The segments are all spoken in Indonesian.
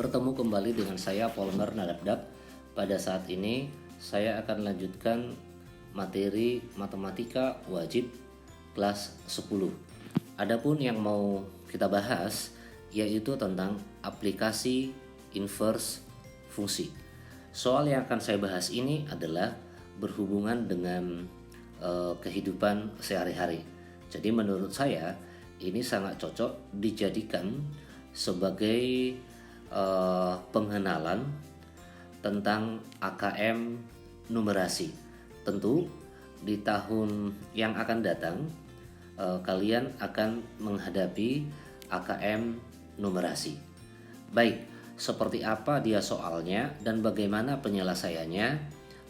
Bertemu kembali dengan saya Polmer Nadabdab. Pada saat ini saya akan lanjutkan materi matematika wajib kelas 10. Adapun yang mau kita bahas yaitu tentang aplikasi inverse fungsi. Soal yang akan saya bahas ini adalah berhubungan dengan kehidupan sehari-hari. Jadi menurut saya ini sangat cocok dijadikan sebagai pengenalan tentang AKM numerasi. Tentu di tahun yang akan datang kalian akan menghadapi AKM numerasi. Baik, seperti apa dia soalnya dan bagaimana penyelesaiannya?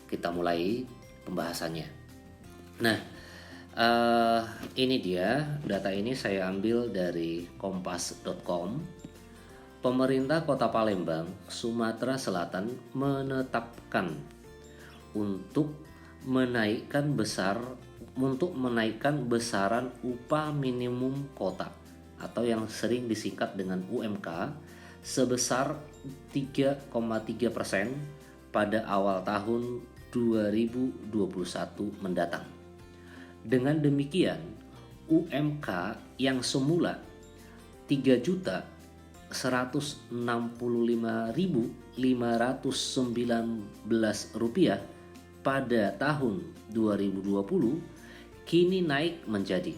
Kita mulai pembahasannya. Nah, ini dia data ini saya ambil dari kompas.com. Pemerintah Kota Palembang, Sumatera Selatan menetapkan untuk menaikkan besaran upah minimum kota atau yang sering disingkat dengan UMK sebesar 3,3% pada awal tahun 2021 mendatang. Dengan demikian, UMK yang semula 3.165.519 rupiah pada tahun 2020 kini naik menjadi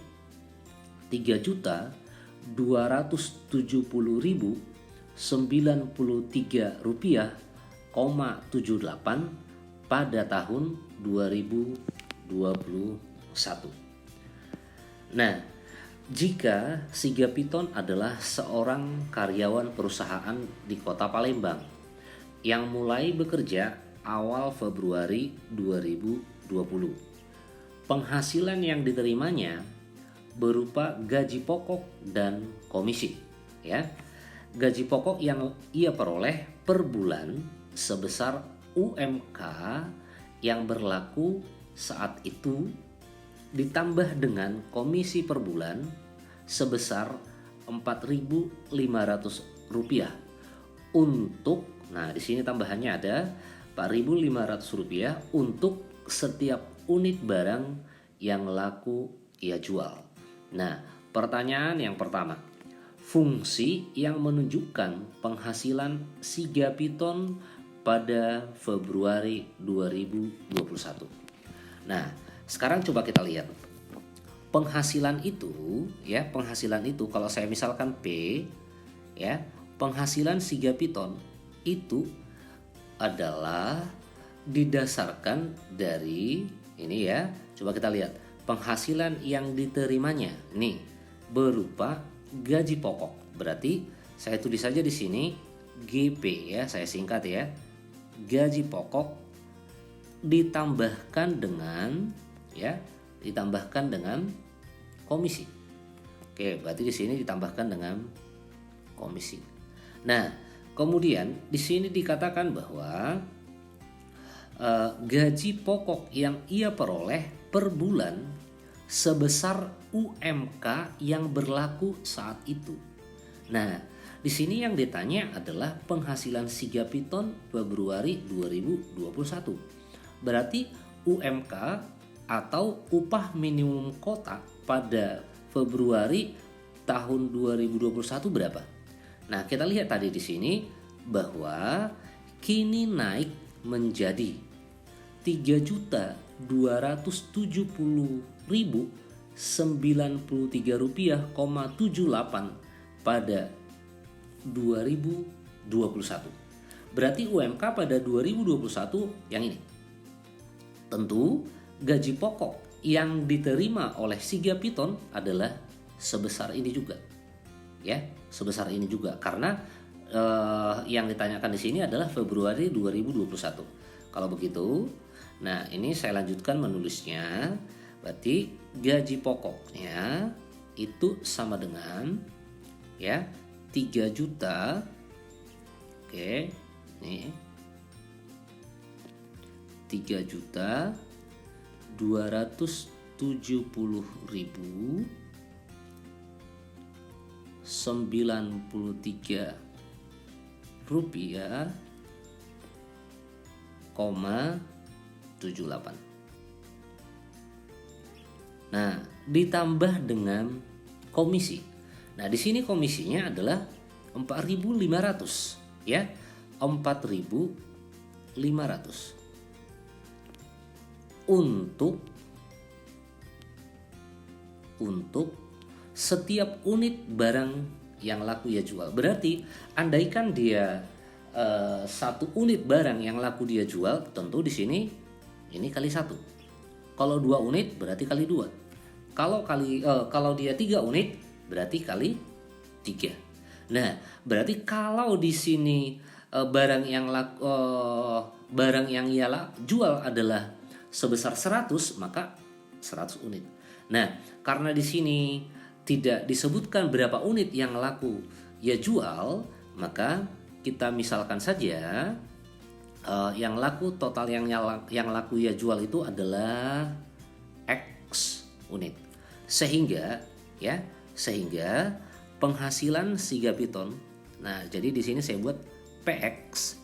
3.270.093 rupiah, 78 pada tahun 2021. Nah, jika Sigapiton adalah seorang karyawan perusahaan di Kota Palembang yang mulai bekerja awal Februari 2020, penghasilan yang diterimanya berupa gaji pokok dan komisi, ya. Gaji pokok yang ia peroleh per bulan sebesar UMK yang berlaku saat itu ditambah dengan komisi per bulan sebesar Rp4.500 untuk, nah di sini tambahannya ada Rp4.500 untuk setiap unit barang yang laku ia jual. Nah, pertanyaan yang pertama, fungsi yang menunjukkan penghasilan Sigapiton pada Februari 2021. Nah, sekarang coba kita lihat penghasilan itu kalau saya misalkan P, ya, penghasilan Sigapiton itu adalah didasarkan dari ini, ya. Coba kita lihat penghasilan yang diterimanya nih berupa gaji pokok. Berarti saya tulis saja di sini GP, ya, saya singkat, ya. Gaji pokok ditambahkan dengan komisi. Oke, berarti di sini ditambahkan dengan komisi. Nah, kemudian di sini dikatakan bahwa gaji pokok yang ia peroleh per bulan sebesar UMK yang berlaku saat itu. Nah, di sini yang ditanya adalah penghasilan Sigapiton Februari 2021. Berarti UMK atau upah minimum kota pada Februari tahun 2021 berapa? Nah, kita lihat tadi di sini bahwa kini naik menjadi 3.270.093 rupiah, 78 pada 2021. Berarti UMK pada 2021 yang ini. Tentu gaji pokok yang diterima oleh Sigapiton adalah sebesar ini juga, ya, sebesar ini juga karena yang ditanyakan di sini adalah Februari 2021. Kalau begitu, nah ini saya lanjutkan menulisnya. Berarti gaji pokoknya itu sama dengan, ya, 3 juta. Oke, nih 3.270.093 rupiah, 78. Nah, ditambah dengan komisi. Nah, di sini komisinya adalah 4.500 ya. 4.500 untuk setiap unit barang yang laku ia jual. Berarti andaikan dia satu unit barang yang laku dia jual, tentu di sini ini kali 1. Kalau 2 unit berarti kali 2. Kalau dia 3 unit berarti kali 3. Nah, berarti kalau di sini barang yang ia jual adalah sebesar 100, maka 100 unit. Nah, karena di sini tidak disebutkan berapa unit yang laku ia jual, maka kita misalkan saja yang laku total yang laku ia jual itu adalah X unit. Sehingga penghasilan Siga Piton. Nah, jadi di sini saya buat PX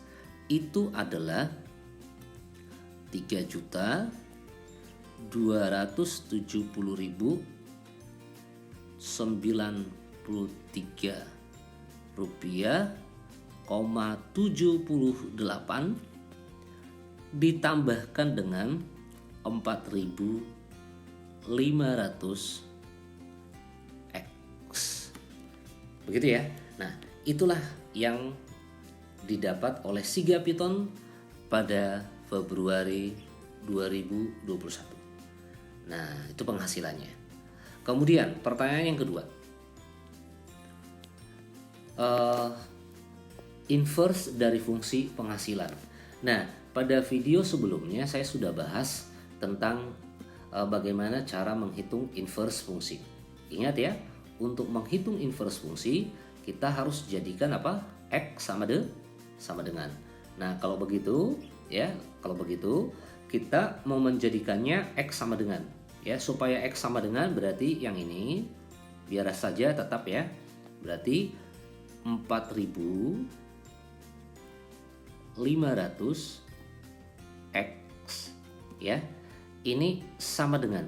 itu adalah 3.270.093 rupiah, 78 ditambahkan dengan 4.500 X. Begitu ya. Nah, itulah yang didapat oleh Siga Piton pada Februari 2021. Nah, itu penghasilannya. Kemudian pertanyaan yang kedua, inverse dari fungsi penghasilan. Nah, pada video sebelumnya saya sudah bahas tentang bagaimana cara menghitung inverse fungsi. Ingat ya, untuk menghitung inverse fungsi kita harus jadikan apa? X sama dengan. Nah, kalau begitu kita mau menjadikannya X sama dengan. Ya, supaya X sama dengan berarti yang ini biar saja tetap ya. Berarti 4.500 X ya. Ini sama dengan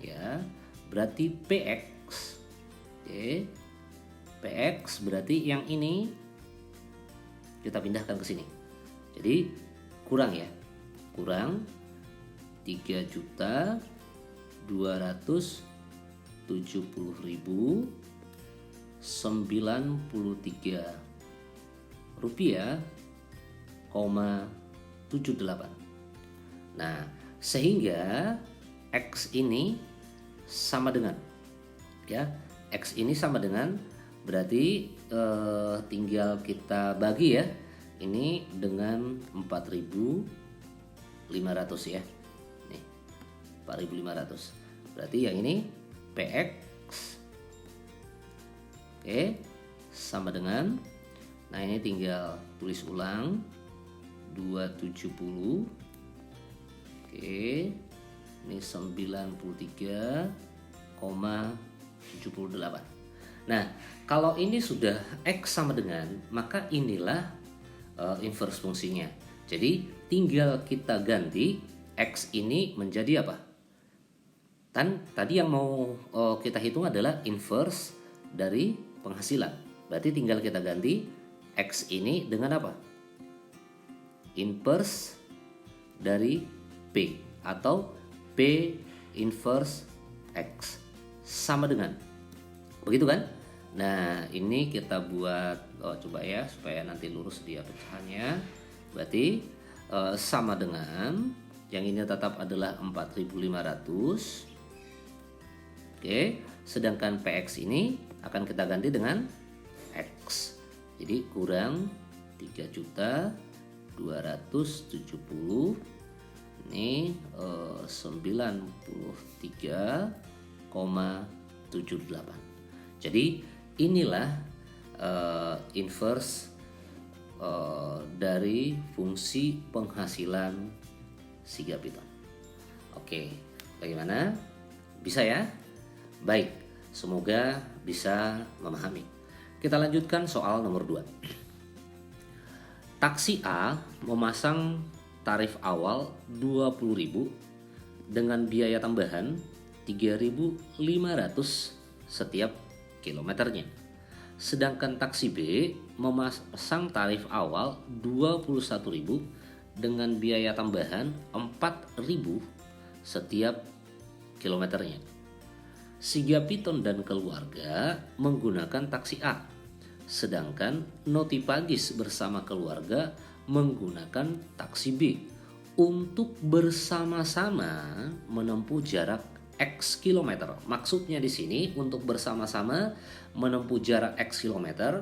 ya. Berarti PX. Oke. PX berarti yang ini kita pindahkan ke sini. Jadi kurang ya. Kurang 3.270.093 rupiah, 78. Nah, sehingga X ini sama dengan ya. X ini sama dengan berarti tinggal kita bagi ya. Ini dengan 4.500 ya. Nih, 4.500. Berarti yang ini PX. Oke, sama dengan, nah ini tinggal tulis ulang 270. Oke, ini 93,78. Nah, kalau ini sudah X sama dengan, maka inilah inverse fungsinya. Jadi tinggal kita ganti X ini menjadi apa? Kan tadi yang mau kita hitung adalah inverse dari penghasilan. Berarti tinggal kita ganti X ini dengan apa? Inverse dari P atau P inverse X sama dengan. Begitu kan? Nah, ini kita buat coba ya supaya nanti lurus dia pecahannya. Berarti sama dengan yang ini tetap adalah 4.500. Oke, sedangkan PX ini akan kita ganti dengan X. Jadi kurang 3.270. Ini 93,78. Jadi inilah inverse dari fungsi penghasilan Siga Piton. Oke, bagaimana? Bisa ya? Baik, semoga bisa memahami. Kita lanjutkan soal nomor 2. Taksi A memasang tarif awal 20.000 dengan biaya tambahan 3.500 setiap kilometernya. Sedangkan taksi B memasang tarif awal 21.000 dengan biaya tambahan 4.000 setiap kilometernya. Sigapiton dan keluarga menggunakan taksi A, sedangkan Notipagis bersama keluarga menggunakan taksi B untuk bersama-sama menempuh jarak X kilometer. Maksudnya di sini untuk bersama-sama menempuh jarak X kilometer,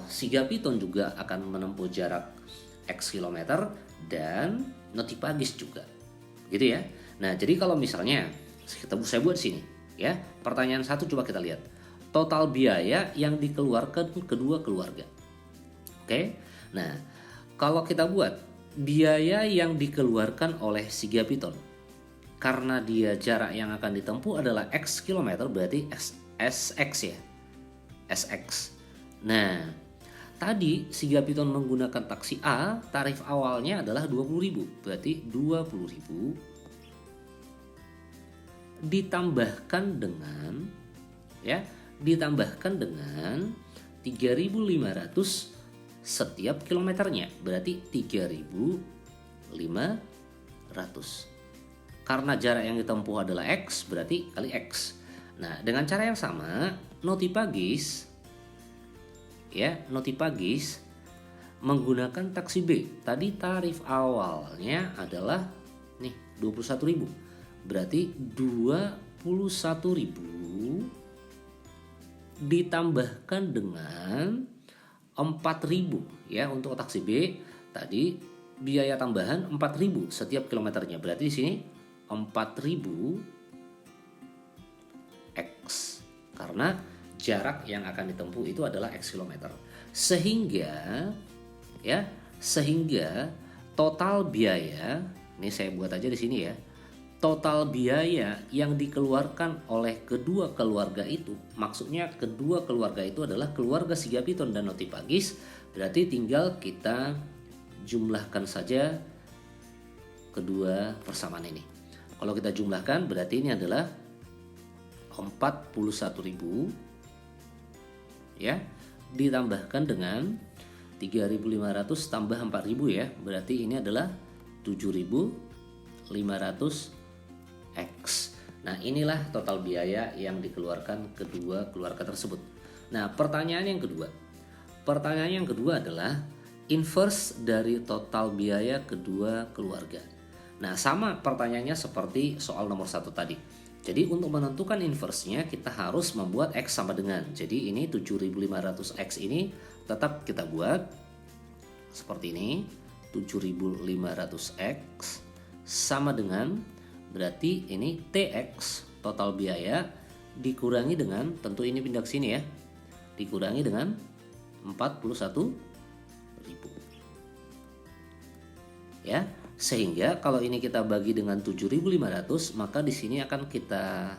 Sigapiton juga akan menempuh jarak X kilometer dan Notipagis juga, gitu ya. Nah, jadi kalau misalnya saya buat sini, ya. Pertanyaan 1 coba kita lihat. Total biaya yang dikeluarkan kedua keluarga. Oke. Nah, kalau kita buat biaya yang dikeluarkan oleh Sigapiton, karena dia jarak yang akan ditempuh adalah X kilometer, berarti SX ya. SX. Nah, tadi Sigapiton menggunakan taksi A, tarif awalnya adalah 20.000. Berarti 20.000 ditambahkan dengan 3.500 setiap kilometernya, berarti 3.500. Karena jarak yang ditempuh adalah X, berarti kali X. Nah, dengan cara yang sama, Notipagis menggunakan taksi B. Tadi tarif awalnya adalah 21.000. Berarti 21.000 ditambahkan dengan 4.000 ya untuk taksi B. Tadi biaya tambahan 4.000 setiap kilometernya. Berarti di sini 4.000 X, karena jarak yang akan ditempuh itu adalah X kilometer. Sehingga total biaya, ini saya buat aja di sini ya. Total biaya yang dikeluarkan oleh kedua keluarga itu, maksudnya kedua keluarga itu adalah keluarga Sigapiton dan Notipagis, berarti tinggal kita jumlahkan saja kedua persamaan ini. Kalau kita jumlahkan berarti ini adalah 41.000 ya, ditambahkan dengan 3.500 tambah 4.000 ya, berarti ini adalah 7.500 X. Nah, inilah total biaya yang dikeluarkan kedua keluarga tersebut. Nah, pertanyaan yang kedua adalah inverse dari total biaya kedua keluarga. Nah, sama pertanyaannya seperti soal nomor 1 tadi. Jadi untuk menentukan inverse-nya kita harus membuat X sama dengan. Jadi ini 7.500X ini tetap kita buat seperti ini. 7.500X sama dengan, berarti ini TX total biaya dikurangi dengan, tentu ini pindah ke sini ya, dikurangi dengan 41.000 ya. Sehingga kalau ini kita bagi dengan 7.500, maka di sini akan kita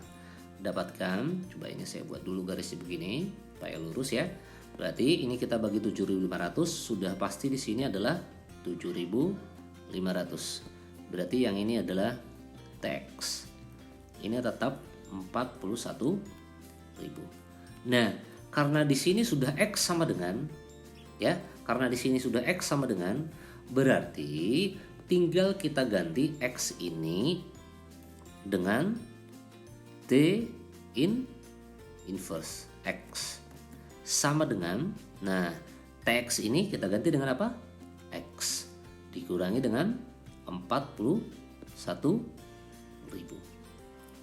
dapatkan, coba ini saya buat dulu garisnya begini supaya lurus ya. Berarti ini kita bagi 7.500, sudah pasti di sini adalah 7.500. Berarti yang ini adalah TX. Ini tetap 41.000. Nah, karena di sini sudah X sama dengan ya, karena di sini sudah X sama dengan, berarti tinggal kita ganti X ini dengan T inverse X sama dengan, nah TX ini kita ganti dengan apa? X dikurangi dengan 41.000.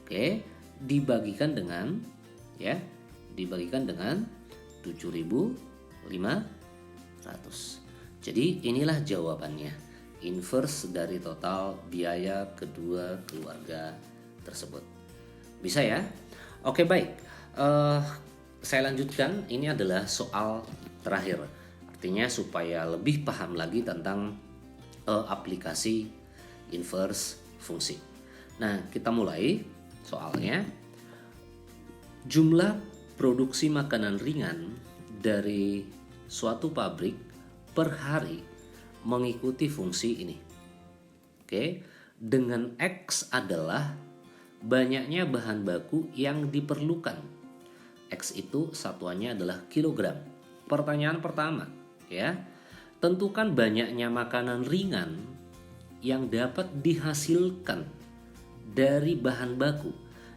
Oke, dibagikan dengan 7.500. Jadi inilah jawabannya, inverse dari total biaya kedua keluarga tersebut. Bisa ya? Oke, baik. Saya lanjutkan. Ini adalah soal terakhir. Artinya supaya lebih paham lagi tentang aplikasi inverse fungsi. Nah, kita mulai soalnya. Jumlah produksi makanan ringan dari suatu pabrik per hari mengikuti fungsi ini. Oke, dengan X adalah banyaknya bahan baku yang diperlukan. X itu satuannya adalah kilogram. Pertanyaan pertama, ya. Tentukan banyaknya makanan ringan yang dapat dihasilkan dari bahan baku.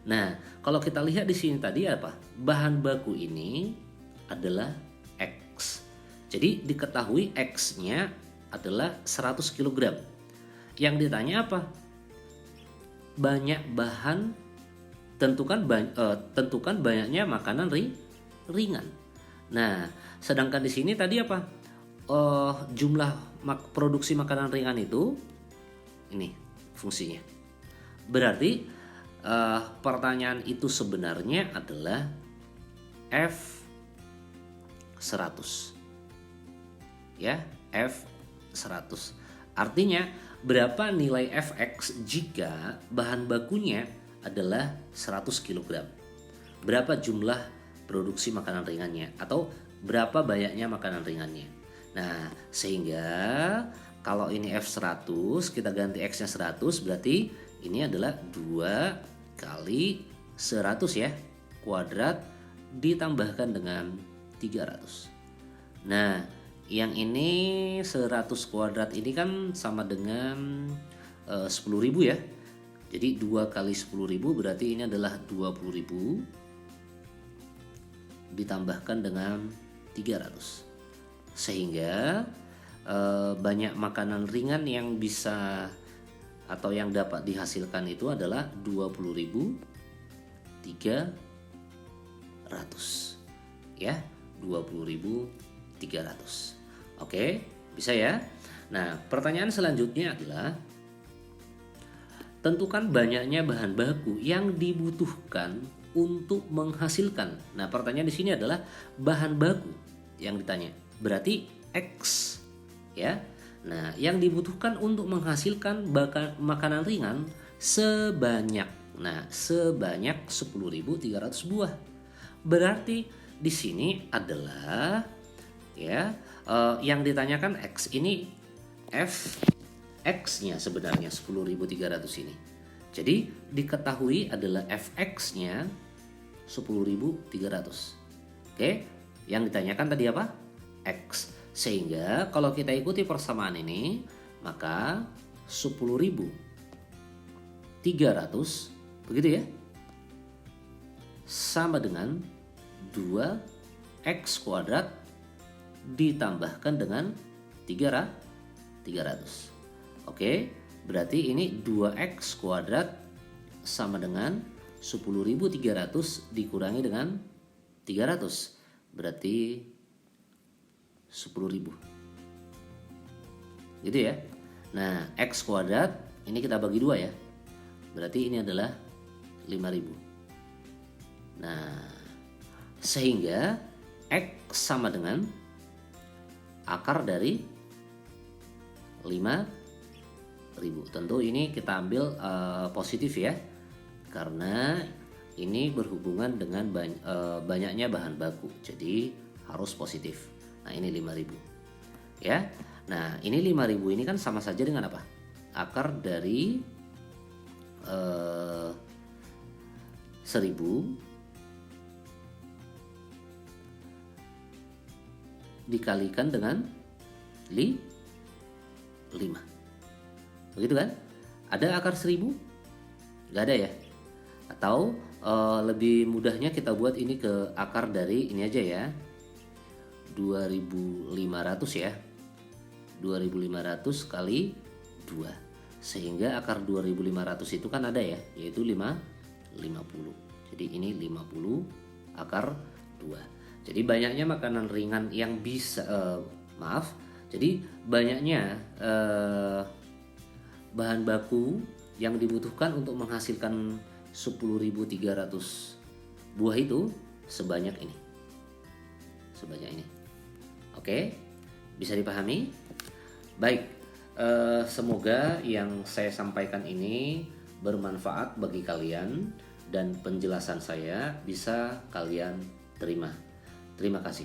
Nah, kalau kita lihat di sini tadi apa? Bahan baku ini adalah X. Jadi diketahui X-nya adalah 100 kg. Yang ditanya apa? Banyak bahan, tentukan banyaknya makanan ringan. Nah, sedangkan di sini tadi apa? Jumlah produksi makanan ringan itu ini fungsinya. Berarti pertanyaan itu sebenarnya adalah F100. Ya, F100. Artinya berapa nilai Fx jika bahan bakunya adalah 100 kg? Berapa jumlah produksi makanan ringannya atau berapa banyaknya makanan ringannya? Nah, sehingga kalau ini F100 kita ganti X-nya 100, berarti ini adalah 2 kali 100 ya, kuadrat ditambahkan dengan 300. Nah, yang ini 100 kuadrat ini kan sama dengan 10.000 ya. Jadi 2 kali 10.000 berarti ini adalah 20.000 ditambahkan dengan 300. Sehingga banyak makanan ringan yang bisa atau yang dapat dihasilkan itu adalah 20.300. Ya, 20.300. Oke, bisa ya. Nah, pertanyaan selanjutnya adalah tentukan banyaknya bahan baku yang dibutuhkan untuk menghasilkan. Nah, pertanyaan di sini adalah bahan baku yang ditanya. Berarti X, ya. Nah, yang dibutuhkan untuk menghasilkan makanan ringan sebanyak 10.300 buah. Berarti di sini adalah ya yang ditanyakan X ini Fx-nya sebenarnya 10.300 ini. Jadi diketahui adalah Fx-nya 10.300. Oke, yang ditanyakan tadi apa? X. Sehingga kalau kita ikuti persamaan ini, maka 10.300 begitu ya, sama dengan 2x kuadrat ditambahkan dengan 300. Oke, berarti ini 2x kuadrat sama dengan 10.300 dikurangi dengan 300. Berarti 10.000. Gitu ya. Nah, x kuadrat ini kita bagi 2 ya. Berarti ini adalah 5.000. Nah, sehingga x sama dengan akar dari 5.000. Tentu ini kita ambil positif ya, karena ini berhubungan dengan banyaknya bahan baku, jadi harus positif. Nah, ini 5.000 ya. Nah, ini 5.000 ini kan sama saja dengan apa? Akar dari 1.000 dikalikan dengan 5. Begitu kan? Ada akar 1.000? Gak ada ya? Atau lebih mudahnya kita buat ini ke akar dari ini aja ya, 2.500 ya. 2.500 kali 2. Sehingga akar 2.500 itu kan ada ya, yaitu 50. Jadi ini 50 akar 2. Jadi banyaknya makanan ringan yang bisa jadi banyaknya bahan baku yang dibutuhkan untuk menghasilkan 10.300 buah itu sebanyak ini. Sebanyak ini. Oke, bisa dipahami? Baik, semoga yang saya sampaikan ini bermanfaat bagi kalian dan penjelasan saya bisa kalian terima. Terima kasih.